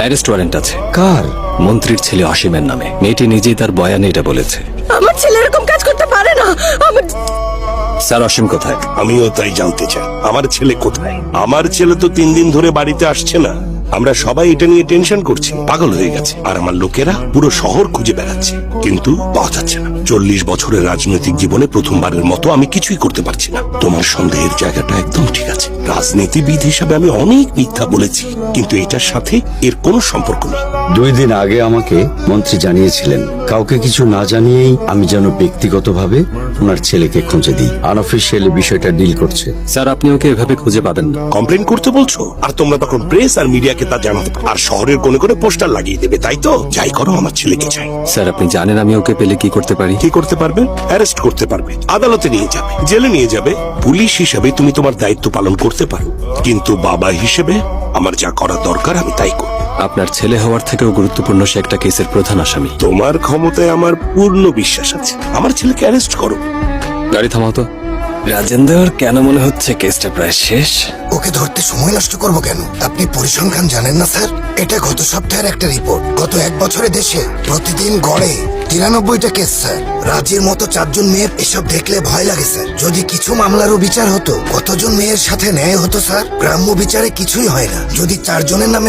Arrest warrant আছে। কার? মন্ত্রীর ছেলে অসীমের নামে। মেয়েটি নিজেই তার বয়ানে এটা বলেছে। আমার ছেলে এরকম কাজ করতে পারে না। আমার স্যার, অসীম কোথায়? আমিও তাই জানতে চাই, আমার ছেলে কোথায়? আমার ছেলে তো 3 দিন ধরে বাড়িতে আসছে না। আমরা সবাই এটা নিয়ে টেনশন করছি, পাগল হয়ে গেছে। আর আমার লোকেরা পুরো শহর খুঁজে বেড়াচ্ছে, কিন্তু পাওয়া যাচ্ছে না। 40 বছরের রাজনৈতিক জীবনে প্রথমবারের মতো আমি কিছুই করতে পারছি না। তোমার সন্দেহের জায়গাটা একদম ঠিক আছে। রাজনীতিবিদ হিসাবে আমি অনেক মিথ্যা বলেছি, কিন্তু এটার সাথে এর কোনো সম্পর্ক নেই। 2 দিন আগে আমাকে মন্ত্রী জানিয়েছিলেন কাউকে কিছু না জানিয়েই আমি যেন ব্যক্তিগতভাবে ওনার ছেলেকে খুঁজে দিই। আনঅফিসিয়ালি বিষয়টা ডিল করছে। স্যার, আপনি ওকে এভাবে খুঁজে পাবেন না। কমপ্লেন করতে বলছো, আর তোমরা তখন প্রেস আর মিডিয়াকে তা জানাতে পারো। আর শহরের কোনে কোনে পোস্টার লাগিয়ে দেবে, তাই তো? যাই করো, আমার ছেলেকে চাই। স্যার, আপনি জানেন আমি ওকে পেলে কি করতে পারি? কি করতে পারবে? অ্যারেস্ট করতে পারবে, আদালতে নিয়ে যাবে, জেলে নিয়ে যাবে। পুলিশ হিসেবে তুমি তোমার দায়িত্ব পালন করতে পারো, কিন্তু বাবা হিসেবে আমার যা করা দরকার আমি তাই করব। আপনার ছেলে হওয়ার থেকেও গুরুত্বপূর্ণ সে একটা কেসের প্রধান আসামি। তোমার ক্ষমতায় আমার পূর্ণ বিশ্বাস আছে। আমার ছেলেকে অ্যারেস্ট করো। গাড়ি থামাও তো। রাজেন্দ্র, কেন মনে হচ্ছে কেসটা প্রায় শেষ? ওকে ধরতে সময় নষ্ট করবো কেন? আপনি পরিসংখ্যান জানেন না স্যার? এটা গত সপ্তাহের একটা রিপোর্ট। গত 1 বছরে দেশে প্রতিদিন গড়ে 93টা কেস স্যার। রাজির মতো 4 জন মেয়ে, এসব দেখলে ভয় লাগে স্যার। যদি কিছু মামলারও বিচার হতো, কতজন মেয়ের সাথে ন্যায় হতো স্যার? গ্রাম্য বিচারে কিছুই হয় না। যদি 4 জনের নামে